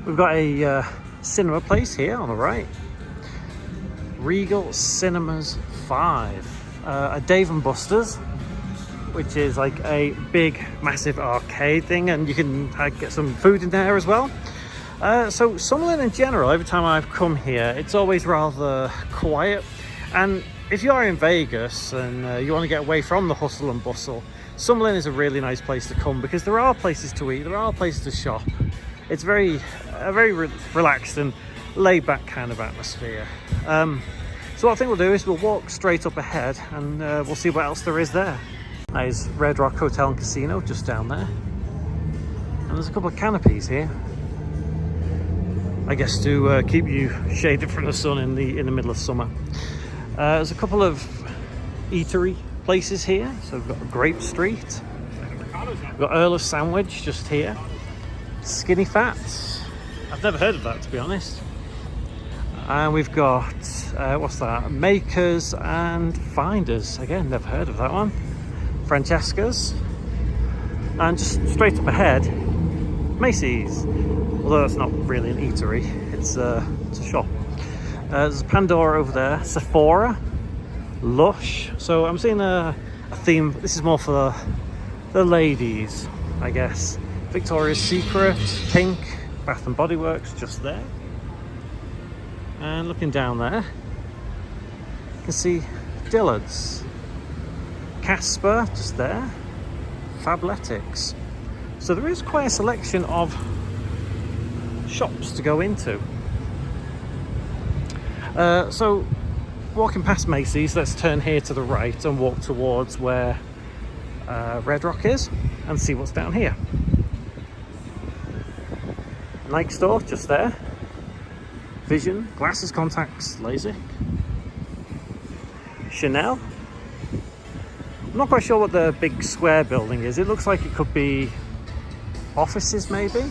We've got a cinema place here on the right. Regal Cinemas 5. A Dave & Buster's, which is like a big, massive arcade thing, and you can get some food in there as well. So Summerlin in general, every time I've come here, it's always rather quiet. And if you are in Vegas and you want to get away from the hustle and bustle, Summerlin is a really nice place to come because there are places to eat, there are places to shop. It's a very relaxed and laid-back kind of atmosphere. So what I think we'll do is we'll walk straight up ahead and we'll see what else there is there. There's Red Rock Hotel and Casino just down there. And there's a couple of canopies here. I guess to keep you shaded from the sun in the middle of summer. There's a couple of eatery places here. So we've got Grape Street. We've got Earl of Sandwich just here. Skinny Fats. I've never heard of that, to be honest. And we've got, what's that? Makers and Finders. Again, never heard of that one. Francesca's. And just straight up ahead, Macy's. Although it's not really an eatery, it's a shop. There's Pandora over there, Sephora, Lush. So I'm seeing a theme. This is more for the ladies, I guess. Victoria's Secret, Pink, Bath and Body Works just there. And looking down there, you can see Dillard's, Casper just there, Fabletics. So there is quite a selection of shops to go into. So walking past Macy's, let's turn here to the right and walk towards where Red Rock is and see what's down here. Nike store just there. Vision, glasses, contacts, LASIK. Chanel. I'm not quite sure what the big square building is. It looks like it could be offices maybe.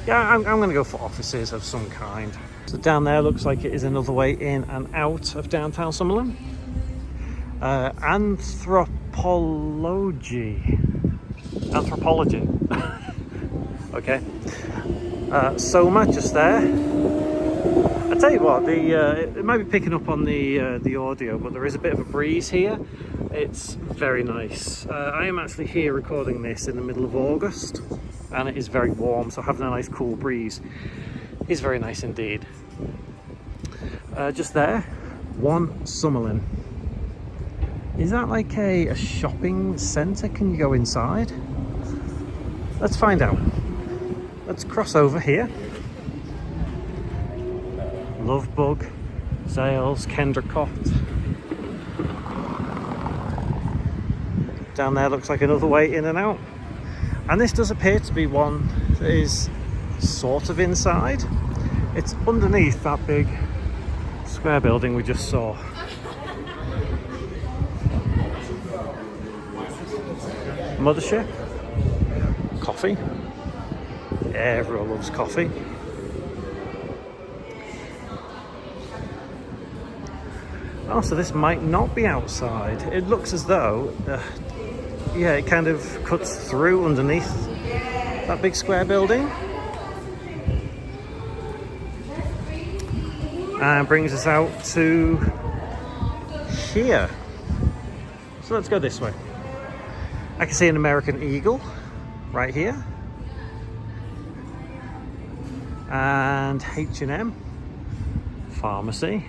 Yeah, I'm going to go for offices of some kind. So down there looks like it is another way in and out of downtown Summerlin. Anthropology. Okay. Soma just there. I tell you what, it might be picking up on the audio, but there is a bit of a breeze here. It's very nice. I am actually here recording this in the middle of August, and it is very warm, so having a nice cool breeze is very nice indeed. Just there, One Summerlin. Is that like a shopping centre? Can you go inside? Let's find out. Let's cross over here. Lovebug, Zales, Kendricott. Down there looks like another way in and out. And this does appear to be one that is sort of inside. It's underneath that big square building we just saw. Mothership. Coffee. Yeah, everyone loves coffee. Oh, so this might not be outside. It looks as though, yeah, it kind of cuts through underneath that big square building. And brings us out to here. So let's go this way. I can see an American Eagle right here. And H&M, Pharmacy,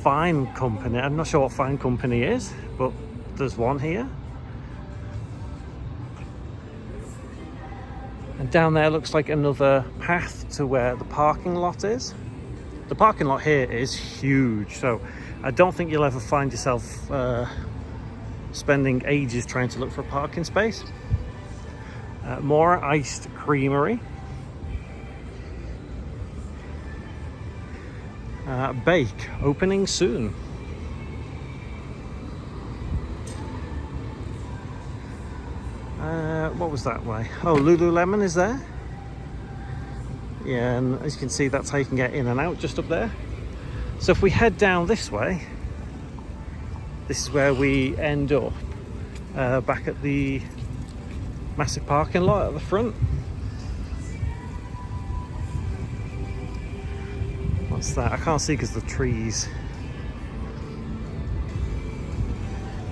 Fine Company. I'm not sure what Fine Company is, but there's one here. And down there looks like another path to where the parking lot is. The parking lot here is huge, so I don't think you'll ever find yourself spending ages trying to look for a parking space. More Iced Creamery. Bake, opening soon. What was that way? Oh, Lululemon is there. Yeah, and as you can see, that's how you can get in and out, just up there. So if we head down this way, this is where we end up, back at the massive parking lot at the front. What's that? I can't see because of the trees.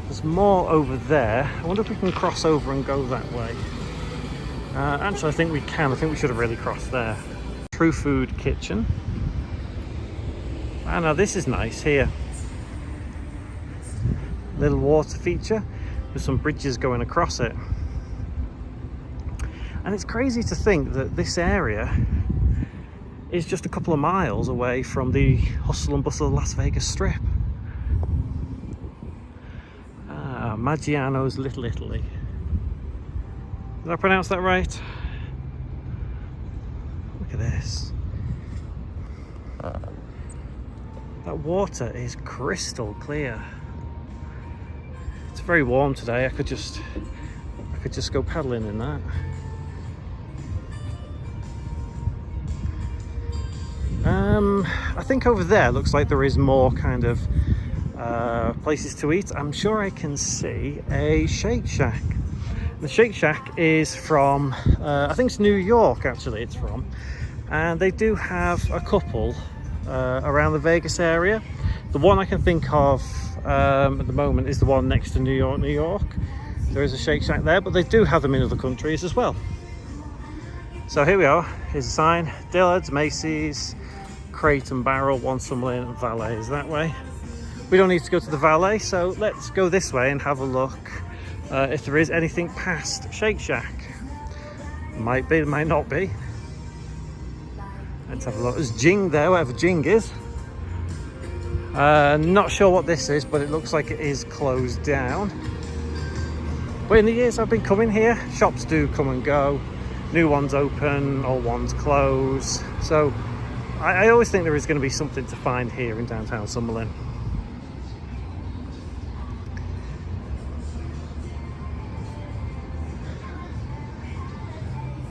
There's more over there. I wonder if we can cross over and go that way. Actually, I think we can. I think we should have really crossed there. True Food Kitchen. Ah, now this is nice here. Little water feature with some bridges going across it. And it's crazy to think that this area is just a couple of miles away from the hustle and bustle of Las Vegas Strip. Ah, Maggiano's Little Italy. Did I pronounce that right? Look at this. That water is crystal clear. It's very warm today. I could just go paddling in that. I think over there looks like there is more kind of places to eat. I'm sure I can see a Shake Shack. The Shake Shack is from, I think it's New York actually it's from. And they do have a couple around the Vegas area. The one I can think of at the moment is the one next to New York, New York. There is a Shake Shack there, but they do have them in other countries as well. So here we are. Here's a sign. Dillard's, Macy's, Crate and Barrel, One Summerlin, and Valet is that way. We don't need to go to the Valet, so let's go this way and have a look if there is anything past Shake Shack. Might be, might not be. Let's have a look. There's Jing there, wherever Jing is. Not sure what this is, but it looks like it is closed down. But in the years I've been coming here, shops do come and go. New ones open, old ones close. So I always think there is going to be something to find here in downtown Summerlin.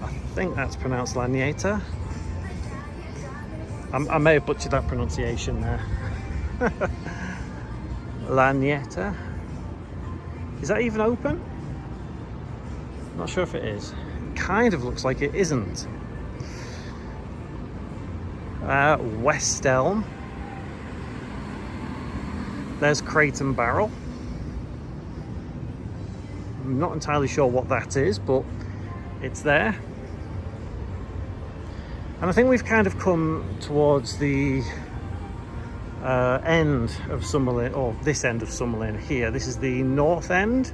I think that's pronounced Lanieta. I may have butchered that pronunciation there. Lanieta. Is that even open? Not sure if it is. Kind of looks like it isn't. West Elm. There's Crate and Barrel. I'm not entirely sure what that is, but it's there. And I think we've kind of come towards the end of Summerlin, or this end of Summerlin here. This is the north end.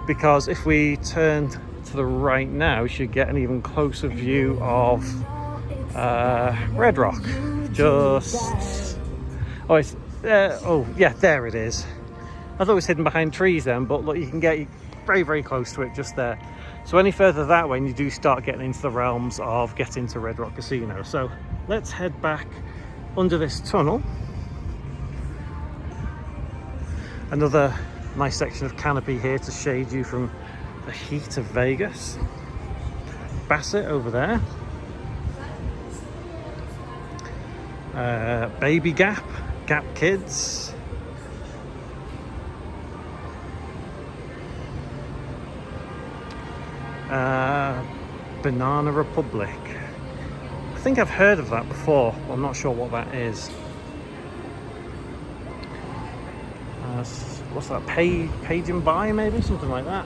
Because if we turn to the right now, we should get an even closer view of Red Rock. Just oh, it's oh yeah, there it is. I thought it was hidden behind trees then, but look, you can get very, very close to it just there. So any further that way, and you do start getting into the realms of getting to Red Rock Casino. So let's head back under this tunnel. Another nice section of canopy here to shade you from the heat of Vegas. Bassett over there. Baby Gap, Gap Kids. Banana Republic. I think I've heard of that before, but I'm not sure what that is. What's that? Page and Buy, maybe? Something like that.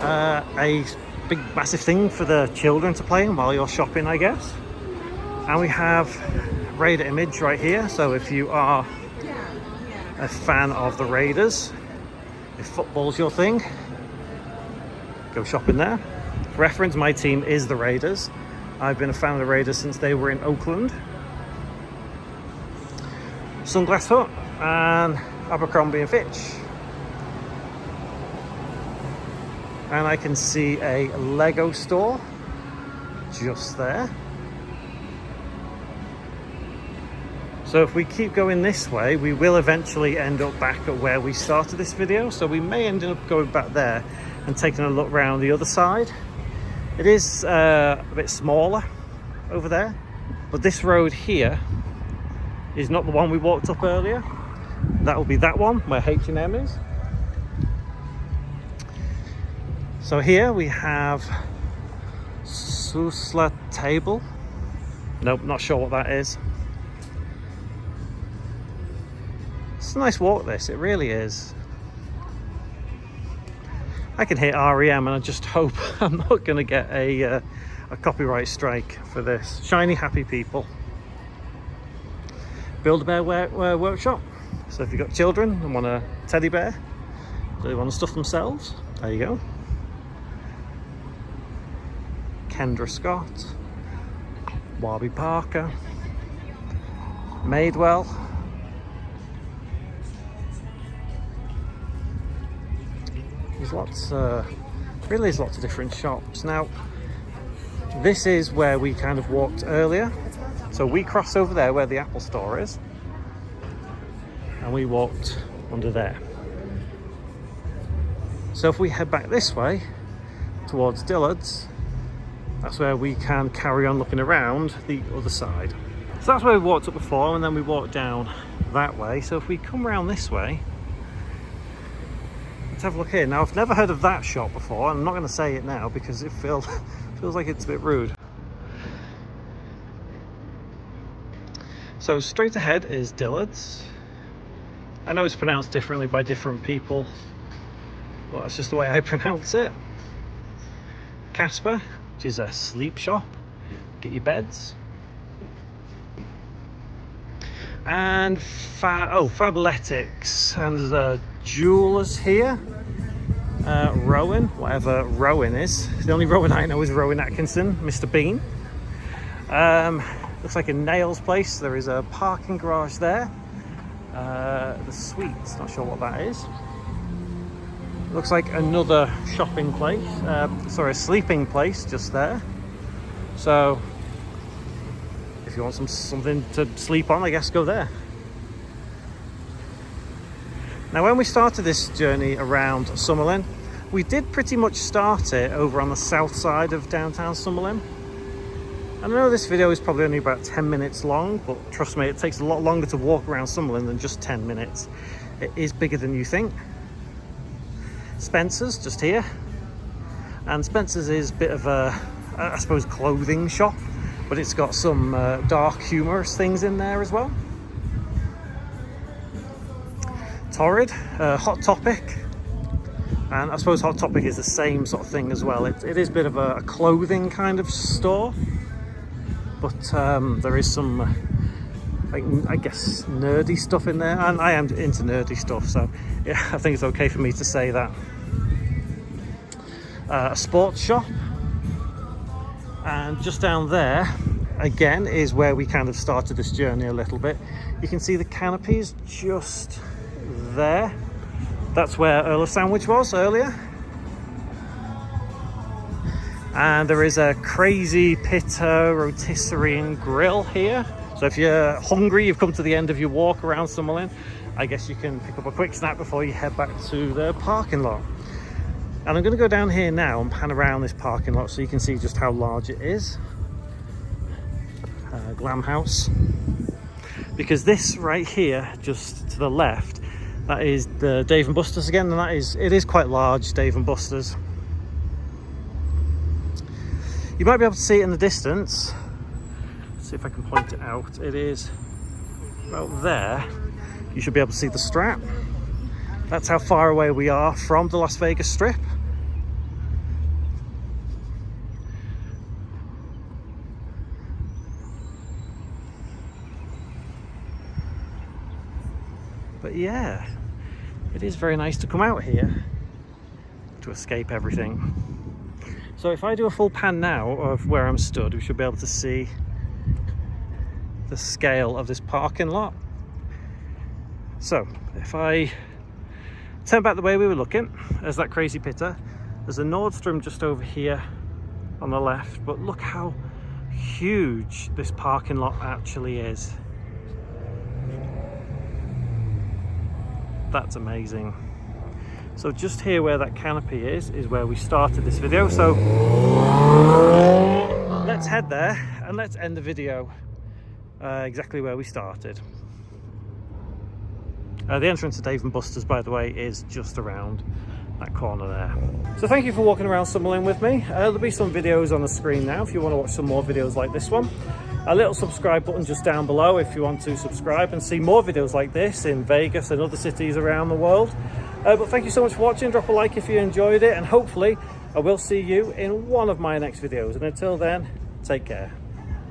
A big massive thing for the children to play in while you're shopping, I guess. And we have Raider Image right here. So if you are a fan of the Raiders, if football's your thing, go shopping there. For reference, my team is the Raiders. I've been a fan of the Raiders since they were in Oakland. Sunglass Hut and Abercrombie and Fitch. And I can see a Lego store just there. So if we keep going this way, we will eventually end up back at where we started this video. So we may end up going back there and taking a look around the other side. It is a bit smaller over there, but this road here is not the one we walked up earlier. That will be that one where H&M is. So here we have Susla Table. Nope, not sure what that is. It's a nice walk, this, it really is. I can hit REM and I just hope I'm not going to get a copyright strike for this. Shiny Happy People. Build-A-Bear Workshop. So if you've got children and want a teddy bear, do they want to stuff themselves? There you go. Kendra Scott. Warby Parker. Madewell. There's lots, really is lots of different shops. Now, this is where we kind of walked earlier. So we crossed over there where the Apple store is. And we walked under there. So if we head back this way, towards Dillard's, that's where we can carry on looking around the other side. So that's where we walked up before, and then we walked down that way. So if we come around this way, let's have a look here. Now, I've never heard of that shop before. I'm not going to say it now because it feels like it's a bit rude. So straight ahead is Dillard's. I know it's pronounced differently by different people, but that's just the way I pronounce it. Casper, which is a sleep shop. Get your beds. And Fabletics. And there's a Jewelers here. Rowan, whatever Rowan is. The only Rowan I know is Rowan Atkinson, Mr. Bean. Looks like a nails place. There is a parking garage there. The Sweets, not sure what that is. Looks like another shopping place, sorry, a sleeping place just there. So if you want something to sleep on, I guess go there. Now, when we started this journey around Summerlin, we did pretty much start it over on the south side of downtown Summerlin. And I know this video is probably only about 10 minutes long, but trust me, it takes a lot longer to walk around Summerlin than just 10 minutes. It is bigger than you think. Spencer's just here. And Spencer's is a bit of a, I suppose, clothing shop, but it's got some dark, humorous things in there as well. Torrid, Hot Topic, and I suppose Hot Topic is the same sort of thing as well. It is a bit of a clothing kind of store, but there is some, I guess, nerdy stuff in there, and I am into nerdy stuff, so yeah, I think it's okay for me to say that. A sports shop, and just down there, again, is where we kind of started this journey a little bit. You can see the canopies just there. That's where Earl of Sandwich was earlier. And there is a Crazy Pitta rotisserie and grill here. So if you're hungry, you've come to the end of your walk around Summerlin, I guess you can pick up a quick snack before you head back to the parking lot. And I'm going to go down here now and pan around this parking lot so you can see just how large it is. Glam House. Because this right here, just to the left, that is the Dave & Buster's again, and it is quite large, Dave & Buster's. You might be able to see it in the distance. Let's see if I can point it out. It is about there. You should be able to see the Strap. That's how far away we are from the Las Vegas Strip. But yeah, it is very nice to come out here to escape everything. So if I do a full pan now of where I'm stood, we should be able to see the scale of this parking lot. So if I turn back the way we were looking, there's that Crazy Pitta. There's a Nordstrom just over here on the left, but look how huge this parking lot actually is. That's amazing. So just here where that canopy is where we started this video. So let's head there and let's end the video exactly where we started. The entrance to Dave & Buster's, by the way, is just around that corner there. So thank you for walking around Summerlin with me. There'll be some videos on the screen now if you want to watch some more videos like this one. a little subscribe button just down below if you want to subscribe and see more videos like this in Vegas and other cities around the world. But thank you so much for watching. Drop a like if you enjoyed it, and hopefully I will see you in one of my next videos. And until then, take care.